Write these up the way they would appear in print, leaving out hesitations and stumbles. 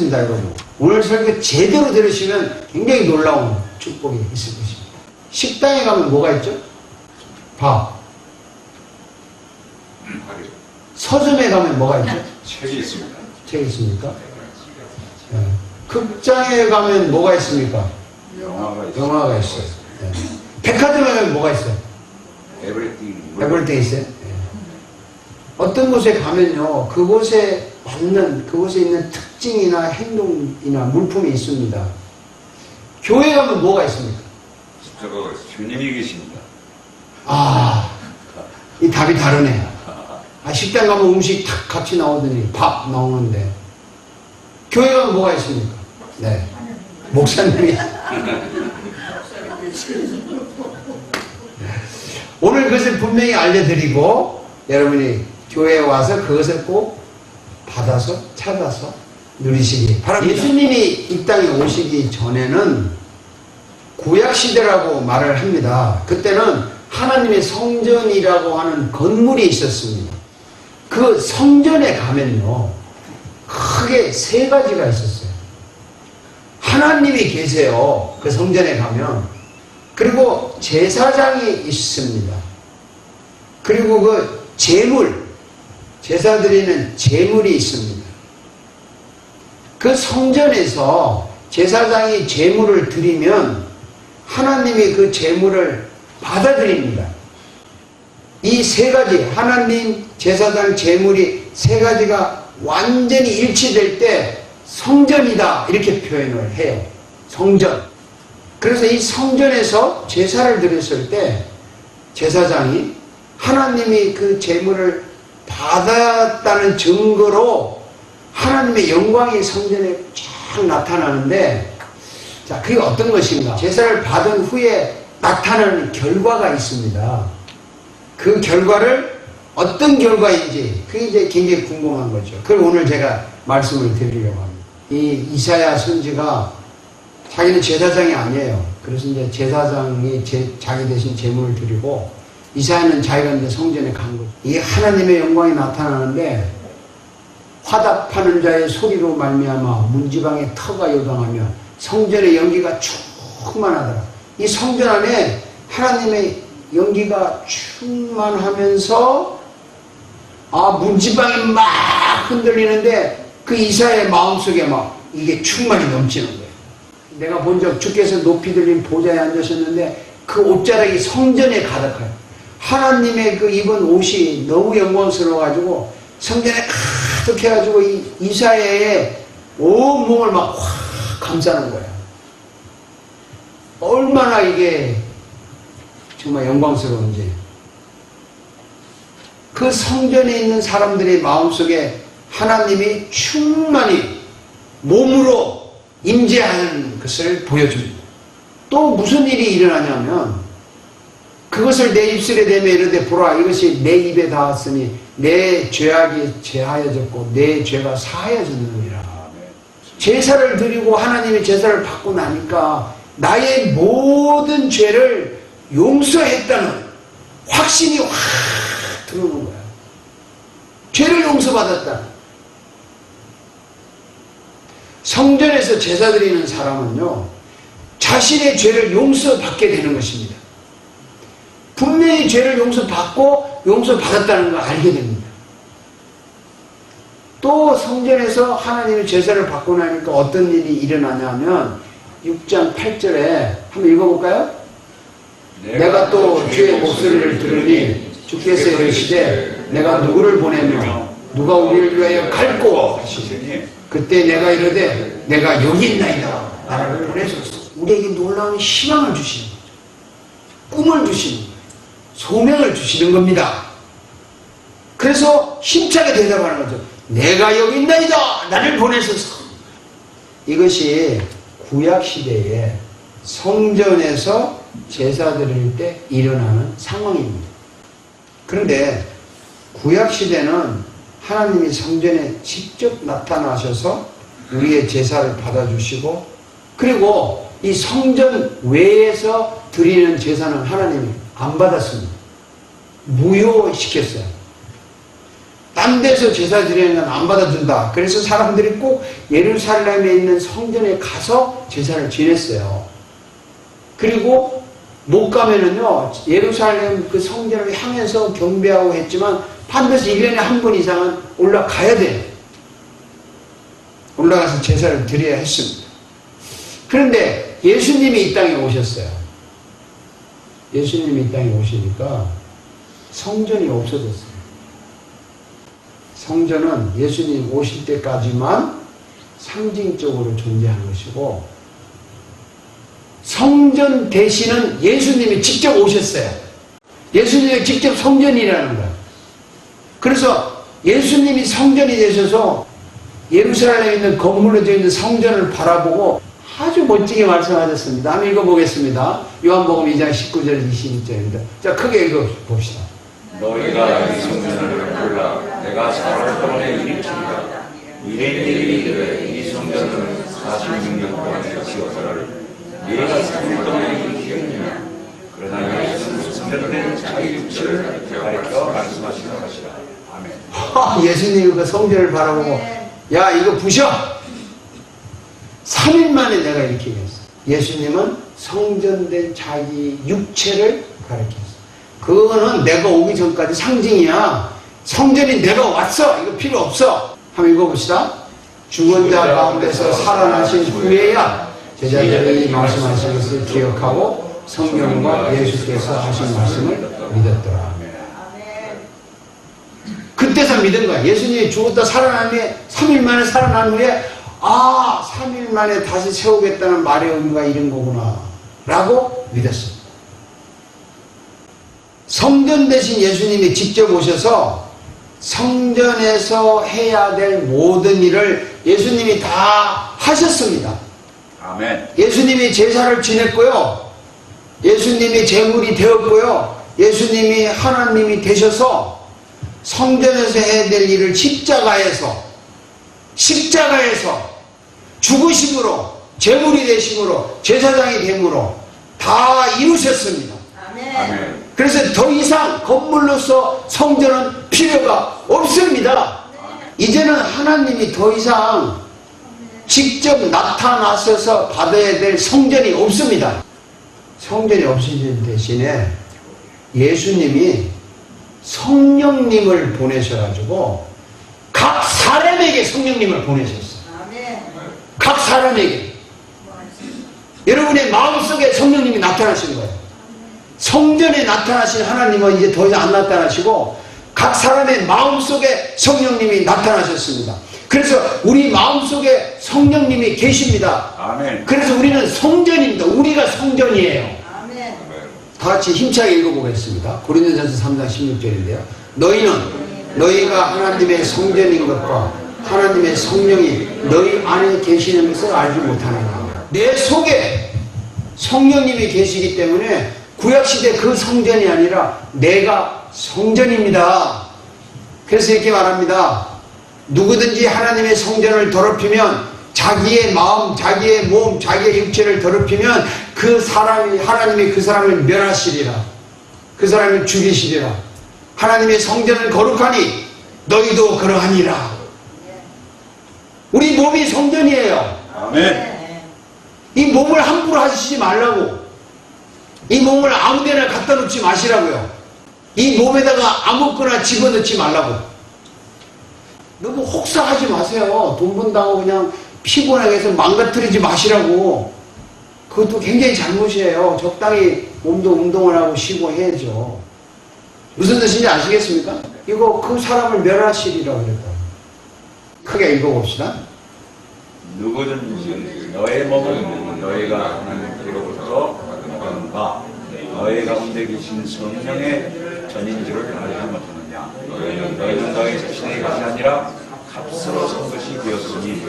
하겠습니다, 여러분. 오늘 설교 제대로 들으시면 굉장히 놀라운 축복이 있을 것입니다. 식당에 가면 뭐가 있죠? 밥. 서점에 가면 뭐가 있죠? 책이 있습니다. 책이 있습니까? 네. 극장에 가면 뭐가 있습니까? 영화가 있어요. 네. 백화점에 가면 뭐가 있어요? 에브리띵 있어요. 네. 어떤 곳에 가면요, 그곳에 맞는, 그곳에 있는 특징이나 행동이나 물품이 있습니다. 교회 가면 뭐가 있습니까? 십자가가 주님이 계십니다. 이 답이 다르네. 식당 가면 음식 탁 같이 나오더니 밥 나오는데, 교회 가면 뭐가 있습니까? 네. 목사님이. 오늘 그것을 분명히 알려드리고, 여러분이 교회에 와서 그것을 꼭 받아서, 찾아서 누리시기 바랍니다. 예수님이 이 땅에 오시기 전에는 구약시대라고 말을 합니다. 그때는 하나님의 성전이라고 하는 건물이 있었습니다. 그 성전에 가면요, 크게 세 가지가 있었어요. 하나님이 계세요. 그 성전에 가면. 그리고 제사장이 있습니다. 그리고 그 제물, 제사 드리는 제물이 있습니다. 그 성전에서 제사장이 제물을 드리면 하나님이 그 제물을 받아들입니다. 이 세 가지, 하나님, 제사장, 제물이 세 가지가 완전히 일치될 때 성전이다, 이렇게 표현을 해요. 성전. 그래서 이 성전에서 제사를 드렸을 때 제사장이 하나님이 그 제물을 받았다는 증거로 하나님의 영광이 성전에 쫙 나타나는데, 자, 그게 어떤 것인가? 제사를 받은 후에 나타나는 결과가 있습니다. 그 결과를 어떤 결과인지, 그게 이제 굉장히 궁금한 거죠. 그걸 오늘 제가 말씀을 드리려고 합니다. 이 이사야 선지가 자기는 제사장이 아니에요. 그래서 이제 제사장이 자기 대신 제물을 드리고, 이사야는 자기가 이제 성전에 간 거죠. 이게 하나님의 영광이 나타나는데, 화답하는 자의 소리로 말미암아 문지방의 터가 요동하며 성전의 연기가 충만하더라. 이 성전 안에 하나님의 연기가 충만하면서 문지방이 막 흔들리는데 그 이사야의 마음속에 막 이게 충만히 넘치는 거예요. 내가 본 적, 주께서 높이 들린 보좌에 앉으셨는데 그 옷자락이 성전에 가득해요. 하나님의 그 입은 옷이 너무 영광스러워가지고 성전에 가득해가지고 이 이사야의 온 몸을 막 확 감싸는 거야. 얼마나 이게 정말 영광스러운지. 그 성전에 있는 사람들의 마음속에 하나님이 충만히 몸으로 임재하는 것을 보여줍니다. 또 무슨 일이 일어나냐면, 그것을 내 입술에 대며 이르되 보라, 이것이 내 입에 닿았으니 내 죄악이 제하여졌고 내 죄가 사하여졌느니라. 제사를 드리고 하나님의 제사를 받고 나니까 나의 모든 죄를 용서했다는 확신이 확 들어오는 거야. 죄를 용서받았다. 성전에서 제사 드리는 사람은요, 자신의 죄를 용서받게 되는 것입니다. 분명히 죄를 용서받고 용서받았다는 걸 알게 됩니다. 또 성전에서 하나님의 제사를 받고 나니까 어떤 일이 일어나냐면 6장 8절에 한번 읽어볼까요? 내가 또 주의 목소리를 들으니 주께서 이르시되 내가 누구를 보내며 누가 우리를 위하여 갈고 하시니 그때 내가 이르되 내가 여기 있나이다, 나를 보내소서. 우리에게 놀라운 희망을 주시는 거죠. 꿈을 주시는 거예요. 소명을 주시는 겁니다. 그래서 힘차게 대답하는 거죠. 내가 여기 있나이다, 나를 보내소서. 이것이 구약시대에 성전에서 제사 드릴 때 일어나는 상황입니다. 그런데 구약시대는 하나님이 성전에 직접 나타나셔서 우리의 제사를 받아주시고, 그리고 이 성전 외에서 드리는 제사는 하나님이 안 받았습니다. 무효시켰어요. 딴 데서 제사 드리는 건 안 받아준다. 그래서 사람들이 꼭 예루살렘에 있는 성전에 가서 제사를 지냈어요. 그리고 못 가면은요, 예루살렘 그 성전을 향해서 경배하고 했지만 반드시 1년에 한 번 이상은 올라가야 돼요. 올라가서 제사를 드려야 했습니다. 그런데 예수님이 이 땅에 오셨어요. 예수님이 이 땅에 오시니까 성전이 없어졌어요. 성전은 예수님 오실 때까지만 상징적으로 존재하는 것이고, 성전 대신은 예수님이 직접 오셨어요. 예수님이 직접 성전이라는 거예요. 그래서 예수님이 성전이 되셔서 예루살렘에 있는 건물로 되어 있는 성전을 바라보고 아주 멋지게 말씀하셨습니다. 한번 읽어보겠습니다. 요한복음 2장 19절 22절입니다. 자, 크게 읽어봅시다. 너희가 이 성전을 골라 내가 4월 동안에 일으키리라. 이랬느니 이르되 이 성전은 46년 동안에 지었더라를 네가 3일 동안에 일으키겠느냐. 그러나 예수는 성전된 자기 육체를 가리켜 말씀하시는 것이라. 아멘. 예수님이 그 성전을 바라보고 야, 이거 부셔! 3일 만에 내가 일으키겠어. 예수님은 성전된 자기 육체를 가리켰어. 그거는 내가 오기 전까지 상징이야. 성전이 내가 왔어. 이거 필요 없어. 한번 읽어봅시다. 죽은 자 가운데서 살아나신 후에야 제자들이 말씀하신 것을 기억하고 성령과 예수께서 하신 말씀을 믿었더라. 그때서 믿은 거야. 예수님이 죽었다 살아난 후에 3일 만에 살아난 후에 3일 만에 다시 세우겠다는 말의 의미가 이런 거구나 라고 믿었습니다. 성전 대신 예수님이 직접 오셔서 성전에서 해야 될 모든 일을 예수님이 다 하셨습니다. 아멘. 예수님이 제사를 지냈고요. 예수님이 제물이 되었고요. 예수님이 하나님이 되셔서 성전에서 해야 될 일을 십자가에서 죽으심으로 제물이 되심으로 제사장이 됨으로 다 이루셨습니다. 아멘. 그래서 더 이상 건물로서 성전은 필요가 없습니다. 이제는 하나님이 더 이상 직접 나타나셔서 받아야 될 성전이 없습니다. 성전이 없으신 대신에 예수님이 성령님을 보내셔가지고 각 사람에게 성령님을 보내셨어요. 각 사람에게. 여러분의 마음속에 성령님이 나타나시는 거예요. 성전에 나타나신 하나님은 이제 더 이상 안 나타나시고 각 사람의 마음속에 성령님이 나타나셨습니다. 그래서 우리 마음속에 성령님이 계십니다. 아멘. 그래서 우리는 성전입니다. 우리가 성전이에요. 아멘. 다 같이 힘차게 읽어보겠습니다. 고린도전서 3장 16절인데요. 너희가 하나님의 성전인 것과 하나님의 성령이 너희 안에 계시는 것을 알지 못하느냐. 내 속에 성령님이 계시기 때문에 구약시대 그 성전이 아니라 내가 성전입니다. 그래서 이렇게 말합니다. 누구든지 하나님의 성전을 더럽히면 자기의 마음, 자기의 몸, 자기의 육체를 더럽히면 그 사람이 하나님이 그 사람을 멸하시리라. 그 사람을 죽이시리라. 하나님의 성전을 거룩하니 너희도 그러하니라. 우리 몸이 성전이에요. 아멘. 이 몸을 함부로 하시지 말라고. 이 몸을 아무데나 갖다 놓지 마시라고요. 이 몸에다가 아무거나 집어넣지 말라고. 너무 혹사하지 마세요. 돈 번다고 그냥 피곤하게 해서 망가뜨리지 마시라고. 그것도 굉장히 잘못이에요. 적당히 몸도 운동을 하고 쉬고 해야죠. 무슨 뜻인지 아시겠습니까? 이거 그 사람을 멸하시리라고 그랬다. 크게 읽어봅시다. 누구든지 너의 몸은 너희가 하나님께로부터 받은 바 너희 가운데 계신 성령의 전인지를 알지 못하느냐. 너희는 너희 자신의 것이 아니라 값으로 산 것이 되었으니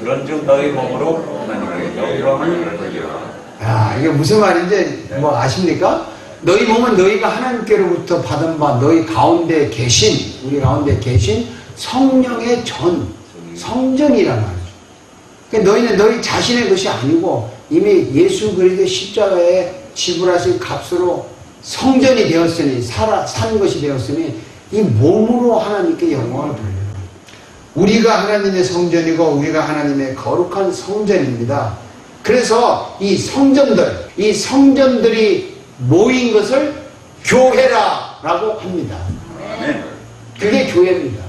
그런즉 너희 몸으로 하나님께 영광을 돌리라. 이게 무슨 말인지 뭐 아십니까? 너희 몸은 너희가 하나님께로부터 받은 바 너희 가운데 계신, 우리 가운데 계신 성령의 성전이란 말이죠. 그러니까 너희는 너희 자신의 것이 아니고 이미 예수 그리스도의 십자가에 지불하신 값으로 성전이 되었으니 산 것이 되었으니 이 몸으로 하나님께 영광을 돌려요. 우리가 하나님의 성전이고 우리가 하나님의 거룩한 성전입니다. 그래서 이 성전들이 모인 것을 교회라고 합니다. 그게 교회입니다.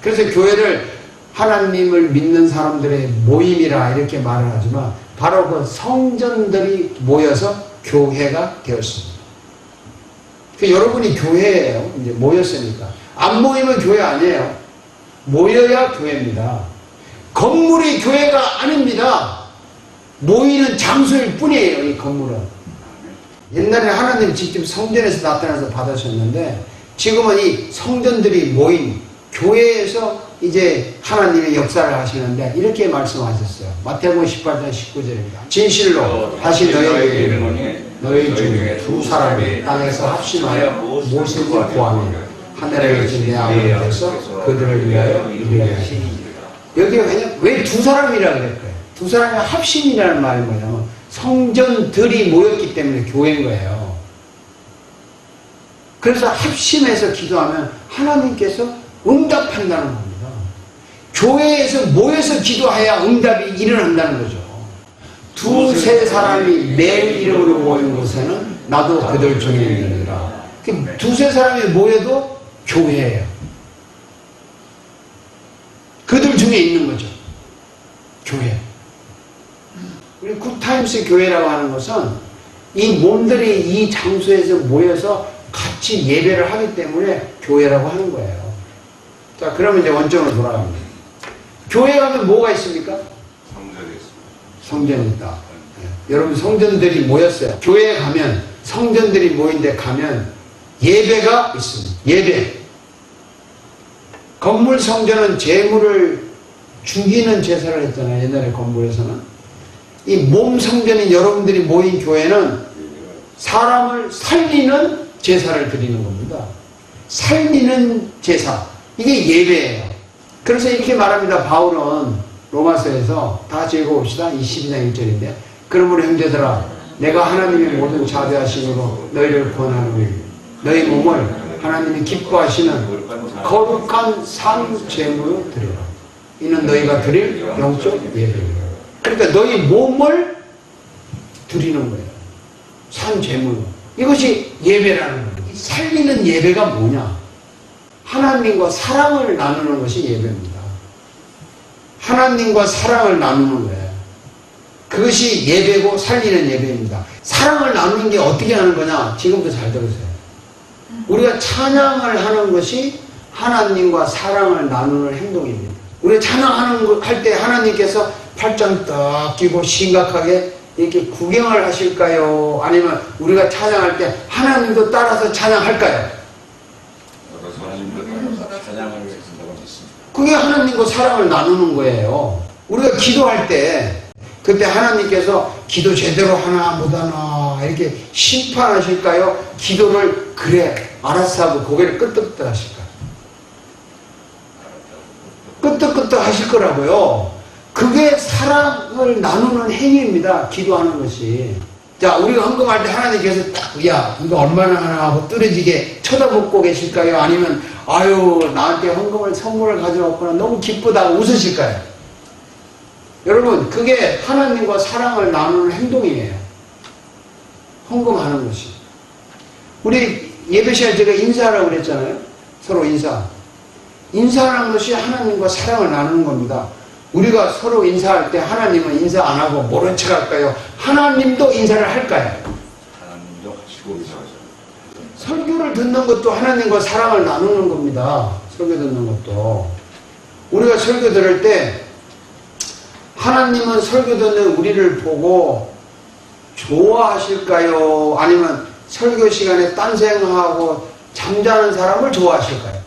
그래서 교회를 하나님을 믿는 사람들의 모임이라 이렇게 말을 하지만 바로 그 성전들이 모여서 교회가 되었습니다. 여러분이 교회예요. 이제 모였으니까. 안 모이면 교회 아니에요. 모여야 교회입니다. 건물이 교회가 아닙니다. 모이는 장소일 뿐이에요. 이 건물은. 옛날에 하나님 직접 성전에서 나타나서 받으셨는데 지금은 이 성전들이 모인 교회에서 이제 하나님의 역사를 하시는데 이렇게 말씀하셨어요. 마태복음 18장 19절입니다. 진실로 다시 너희에게 이르노니 너희 중에 두 사람이 땅에서 합심하여 무엇을 구하면 하늘에 계신 내 아버지께서 그들을 위하여 이루게 하시니라. 여기 왜 두 사람이라 그랬어요? 두 사람의 합심이라는 말이 뭐냐면 성전들이 모였기 때문에 교회인 거예요. 그래서 합심해서 기도하면 하나님께서 응답한다는 겁니다. 교회에서 모여서 기도해야 응답이 일어난다는 거죠. 두세 사람이 내 이름으로 모인 곳에는 나도 그들 중에 있느니라. 두세 사람이 모여도 교회예요. 그들 중에 있는 거죠. 교회. 우리 굿타임스 교회라고 하는 것은 이 몸들이 이 장소에서 모여서 같이 예배를 하기 때문에 교회라고 하는 거예요. 자, 그러면 이제 원점으로 돌아갑니다. 교회 가면 뭐가 있습니까? 성전이 있습니다. 성전이 있다. 네. 여러분 성전들이 모였어요. 교회에 가면 성전들이 모인 데 가면 예배가 있습니다. 예배. 건물 성전은 제물을 죽이는 제사를 했잖아요. 옛날에 건물에서는. 이 몸 성전인 여러분들이 모인 교회는 사람을 살리는 제사를 드리는 겁니다. 살리는 제사. 이게 예배예요. 그래서 이렇게 말합니다. 바울은 로마서에서 다 같이 읽어봅시다. 이 12장 1절인데 그러므로 형제들아 내가 하나님의 모든 자비하심으로 너희를 권하노니 너희 몸을 하나님이 기뻐하시는 거룩한 산 제물로 드리라. 이는 너희가 드릴 영적 예배입니다. 그러니까 너희 몸을 드리는 거예요. 산 제물로. 이것이 예배라는 거예요. 살리는 예배가 뭐냐? 하나님과 사랑을 나누는 것이 예배입니다. 하나님과 사랑을 나누는 거예요. 그것이 예배고 살리는 예배입니다. 사랑을 나누는 게 어떻게 하는 거냐? 지금부터 잘 들으세요. 우리가 찬양을 하는 것이 하나님과 사랑을 나누는 행동입니다. 우리가 찬양하는 할 때 하나님께서 팔짱 딱 끼고 심각하게 이렇게 구경을 하실까요? 아니면 우리가 찬양할 때 하나님도 따라서 찬양할까요? 그게 하나님과 사랑을 나누는 거예요. 우리가 기도할 때 그때 하나님께서 기도 제대로 하나 못하나 이렇게 심판하실까요? 기도를 그래 알았어 하고 고개를 끄덕끄덕 하실까요? 끄덕끄덕 하실 거라고요. 그게 사랑을 나누는 행위입니다. 기도하는 것이. 자, 우리가 헌금할 때 하나님께서 딱, 야, 이거 얼마나 하나 하고 뚫어지게 쳐다보고 계실까요? 아니면, 아유, 나한테 헌금을 선물을 가져왔구나. 너무 기쁘다고 웃으실까요? 여러분, 그게 하나님과 사랑을 나누는 행동이에요. 헌금하는 것이. 우리 예배 시간에 제가 인사하라고 그랬잖아요. 서로 인사. 인사하는 것이 하나님과 사랑을 나누는 겁니다. 우리가 서로 인사할 때 하나님은 인사 안 하고 모른 척 할까요? 하나님도 인사를 할까요? 하나님도 하시고 인사하죠. 설교를 듣는 것도 하나님과 사랑을 나누는 겁니다. 설교 듣는 것도. 우리가 설교 들을 때 하나님은 설교 듣는 우리를 보고 좋아하실까요? 아니면 설교 시간에 딴생하고 잠자는 사람을 좋아하실까요?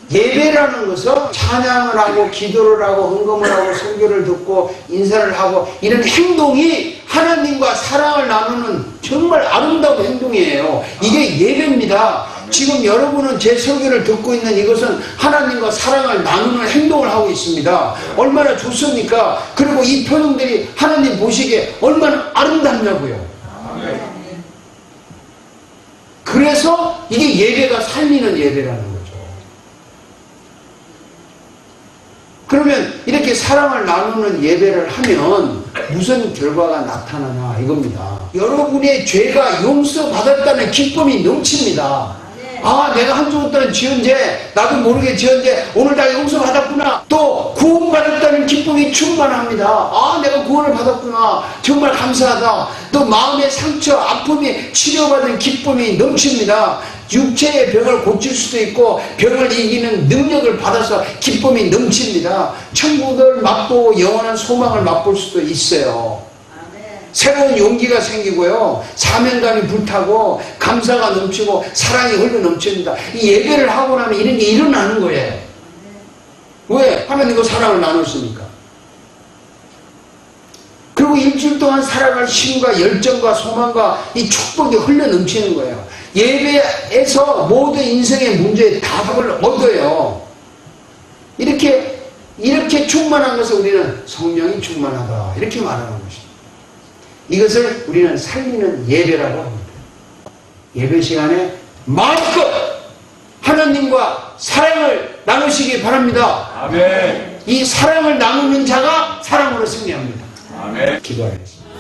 예배라는 것은 찬양을 하고 기도를 하고 헌금을 하고 설교를 듣고 인사를 하고 이런 행동이 하나님과 사랑을 나누는 정말 아름다운 행동이에요. 이게 예배입니다. 지금 여러분은 제 설교를 듣고 있는 이것은 하나님과 사랑을 나누는 행동을 하고 있습니다. 얼마나 좋습니까? 그리고 이 표정들이 하나님 보시기에 얼마나 아름답냐고요. 그래서 이게 예배가 살리는 예배라는 거죠. 그러면 이렇게 사랑을 나누는 예배를 하면 무슨 결과가 나타나나 이겁니다. 여러분의 죄가 용서받았다는 기쁨이 넘칩니다. 아, 내가 한 주 동안 지은 죄, 나도 모르게 지은 죄, 오늘 다 용서받았구나. 또 구원받았다는 기쁨이 충만합니다. 아, 내가 구원을 받았구나. 정말 감사하다. 또 마음의 상처, 아픔이 치료받은 기쁨이 넘칩니다. 육체의 병을 고칠 수도 있고 병을 이기는 능력을 받아서 기쁨이 넘칩니다. 천국을 맛보고 영원한 소망을 맛볼 수도 있어요. 새로운 용기가 생기고요. 사명감이 불타고 감사가 넘치고 사랑이 흘러 넘칩니다. 이 예배를 하고 나면 이런 게 일어나는 거예요. 왜? 하나님과 사랑을 나눴으니까. 그리고 일주일 동안 살아갈 힘과 열정과 소망과 이 축복이 흘러 넘치는 거예요. 예배에서 모든 인생의 문제에 답을 얻어요. 이렇게 충만한 것을 우리는 성령이 충만하다 이렇게 말하는 것입니다. 이것을 우리는 살리는 예배라고 합니다. 예배 시간에 마음껏 하나님과 사랑을 나누시기 바랍니다. 아멘. 이 사랑을 나누는 자가 사랑으로 승리합니다. 아멘. 기도하겠습니다.